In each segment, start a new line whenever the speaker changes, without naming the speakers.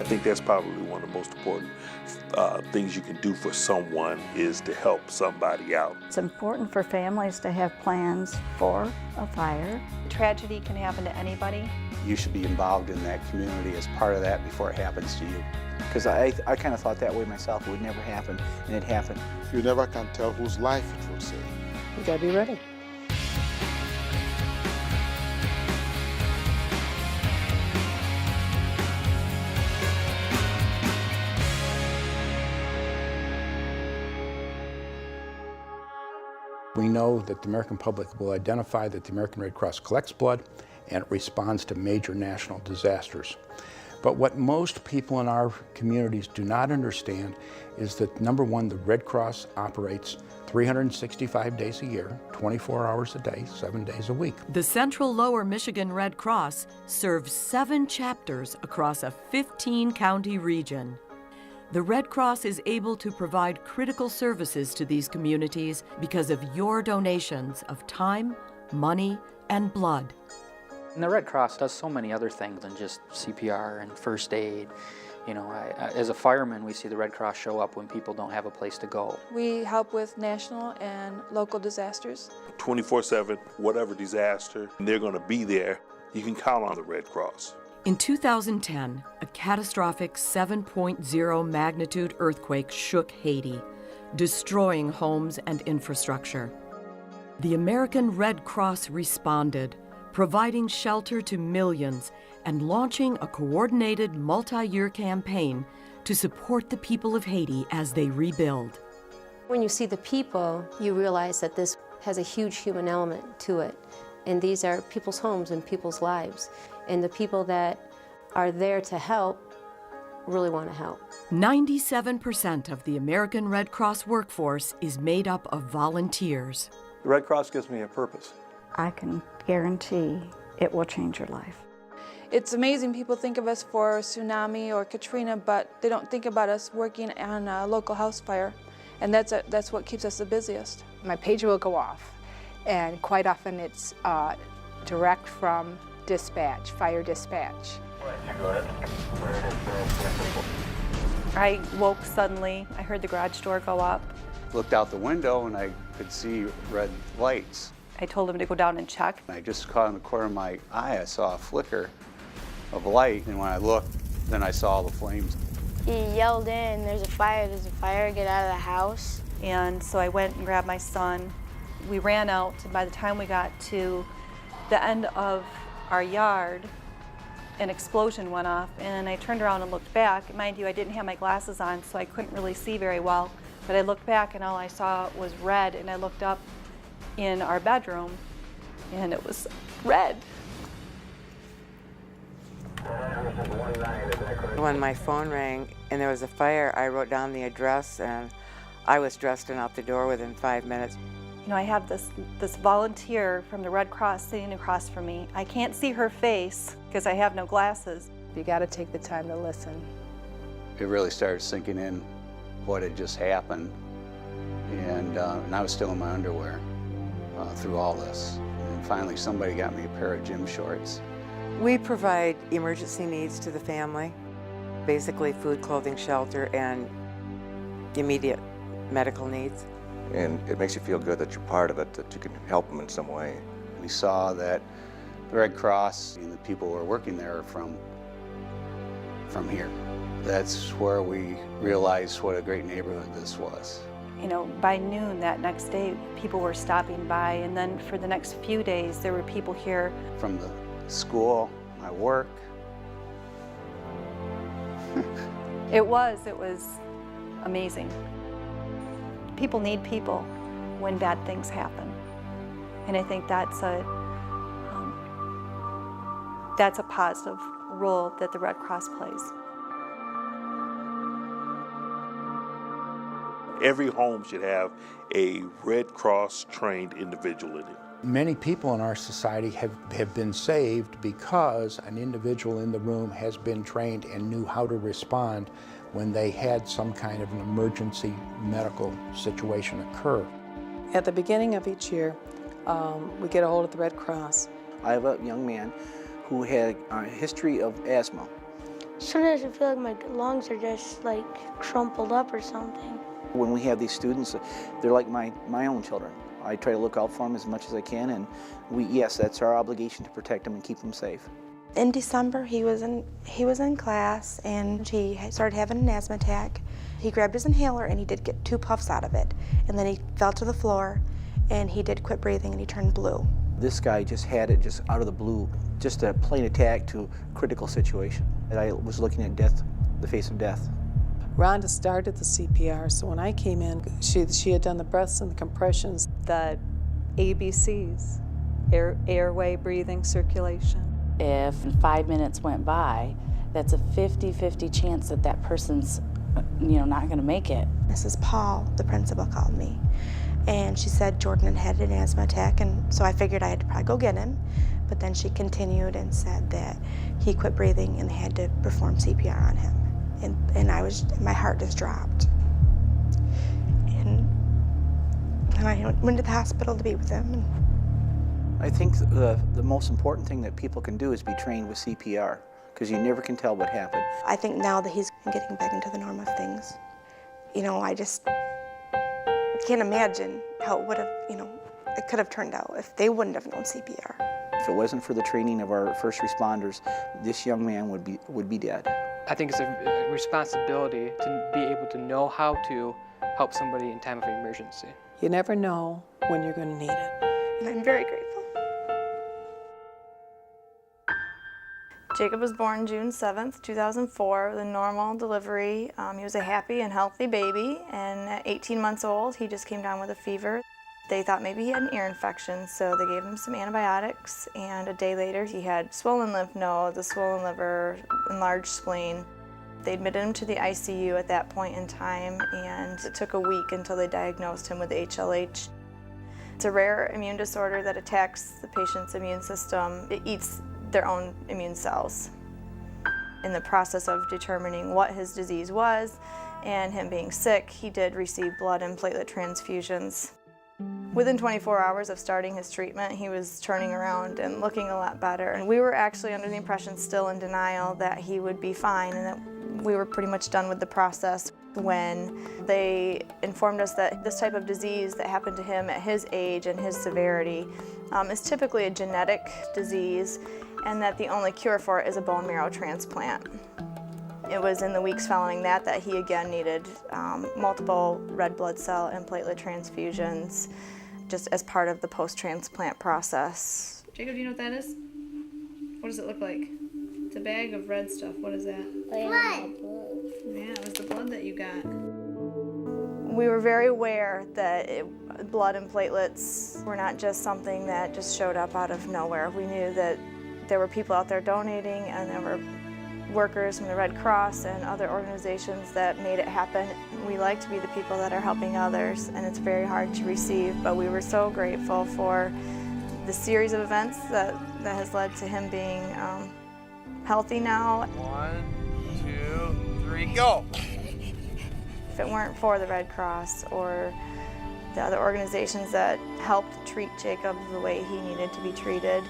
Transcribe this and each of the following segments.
think that's probably one of the most important things you can do for someone is to help somebody out.
It's important for families to have plans for a fire.
Tragedy can happen to anybody.
You should be involved in that community as part of that before it happens to you. Because I kind of thought that way myself. It would never happen, and it happened.
You never can tell whose life it will save.
You gotta be ready.
We know that the American public will identify that the American Red Cross collects blood and it responds to major national disasters. But what most people in our communities do not understand is that, number one, the Red Cross operates 365 days a year, 24 hours a day, 7 days a week.
The Central Lower Michigan Red Cross serves 7 chapters across a 15-county region. The Red Cross is able to provide critical services to these communities because of your donations of time, money, and blood.
And the Red Cross does so many other things than just CPR and first aid. You know, as a fireman, we see the Red Cross show up when people don't have a place to go.
We help with national and local disasters.
24/7, whatever disaster, they're going to be there. You can count on the Red Cross.
In 2010, a catastrophic 7.0 magnitude earthquake shook Haiti, destroying homes and infrastructure. The American Red Cross responded, providing shelter to millions and launching a coordinated multi-year campaign to support the people of Haiti as they rebuild.
When you see the people, you realize that this has a huge human element to it. And these are people's homes and people's lives. And the people that are there to help really want to help.
97% of the American Red Cross workforce is made up of volunteers.
The Red Cross gives me a purpose.
I can guarantee it will change your life.
It's amazing people think of us for tsunami or Katrina, but they don't think about us working on a local house fire. And that's what keeps us the busiest.
My pager will go off, and quite often it's direct from dispatch, fire dispatch.
I woke suddenly. I heard the garage door go up.
Looked out the window and I could see red lights.
I told him to go down and check.
I just caught in the corner of my eye, I saw a flicker of light, and when I looked, then I saw the flames.
He yelled in, there's a fire, get out of the house.
And so I went and grabbed my son. We ran out, and by the time we got to the end of our yard, an explosion went off, and I turned around and looked back. Mind you, I didn't have my glasses on, so I couldn't really see very well, but I looked back and all I saw was red, and I looked up in our bedroom, and it was red.
When my phone rang and there was a fire, I wrote down the address, and I was dressed and out the door within 5 minutes.
You know, I have this volunteer from the Red Cross sitting across from me. I can't see her face because I have no glasses.
You got to take the time to listen.
It really started sinking in what had just happened, and I was still in my underwear through all this. And finally somebody got me a pair of gym shorts.
We provide emergency needs to the family, basically food, clothing, shelter, and immediate medical needs.
And it makes you feel good that you're part of it, that you can help them in some way.
We saw that the Red Cross and the people who are working there are from here. That's where we realized what a great neighborhood this was.
You know, by noon that next day, people were stopping by, and then for the next few days, there were people here.
From the school, my work.
It was amazing. People need people when bad things happen. And I think that's a positive role that the Red Cross plays.
Every home should have a Red Cross trained individual in it.
Many people in our society have been saved because an individual in the room has been trained and knew how to respond when they had some kind of an emergency medical situation occur.
At the beginning of each year, we get a hold of the Red Cross.
I have a young man who had a history of asthma,
Sometimes I feel like my lungs are just like crumpled up or something.
When we have these students, they're like my own children. I try to look out for them as much as I can, and yes, that's our obligation to protect them and keep them safe.
In December, he was in class, and he started having an asthma attack. He grabbed his inhaler, and he did get 2 puffs out of it, and then he fell to the floor, and he did quit breathing, and he turned blue.
This guy just had it just out of the blue, just a plain attack to a critical situation. And I was looking at death, the face of death.
Rhonda started the CPR, so when I came in, she had done the breaths and the compressions.
The ABCs, airway, breathing, circulation.
If 5 minutes went by, that's a 50-50 chance that that person's, not going to make it.
Mrs. Paul, the principal, called me, and she said Jordan had an asthma attack, and so I figured I had to probably go get him. But then she continued and said that he quit breathing and they had to perform CPR on him. And my heart just dropped. And I went to the hospital to be with him.
I think the most important thing that people can do is be trained with CPR, because you never can tell what happened.
I think now that he's getting back into the norm of things, I just can't imagine how it would have, it could have turned out if they wouldn't have known CPR.
If it wasn't for the training of our first responders, this young man would be dead.
I think it's a responsibility to be able to know how to help somebody in time of emergency.
You never know when you're going to need it.
And I'm very grateful.
Jacob was born June 7th, 2004, with a normal delivery. He was a happy and healthy baby, and at 18 months old, he just came down with a fever. They thought maybe he had an ear infection, so they gave him some antibiotics, and a day later he had swollen lymph nodes, a swollen liver, enlarged spleen. They admitted him to the ICU at that point in time, and it took a week until they diagnosed him with HLH. It's a rare immune disorder that attacks the patient's immune system. It eats their own immune cells. In the process of determining what his disease was and him being sick, he did receive blood and platelet transfusions. Within 24 hours of starting his treatment, he was turning around and looking a lot better. And we were actually under the impression, still in denial, that he would be fine and that we were pretty much done with the process when they informed us that this type of disease that happened to him at his age and his severity is typically a genetic disease, and that the only cure for it is a bone marrow transplant. It was in the weeks following that he again needed multiple red blood cell and platelet transfusions just as part of the post-transplant process. Jacob, do you know what that is? What does it look like? It's a bag of red stuff. What is that?
Blood.
Yeah, it was the blood that you got. We were very aware that blood and platelets were not just something that just showed up out of nowhere. We knew that there were people out there donating, and there were workers from the Red Cross and other organizations that made it happen. We like to be the people that are helping others, and it's very hard to receive, but we were so grateful for the series of events that has led to him being healthy now.
1, 2, 3, go!
If it weren't for the Red Cross or the other organizations that helped treat Jacob the way he needed to be treated,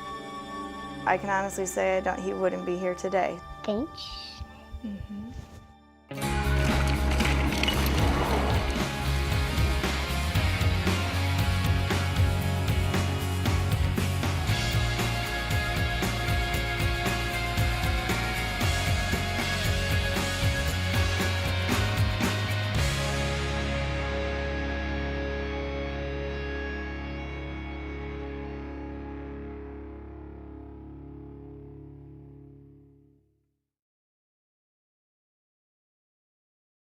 I can honestly say he wouldn't be here today.
Thanks.
Mm-hmm.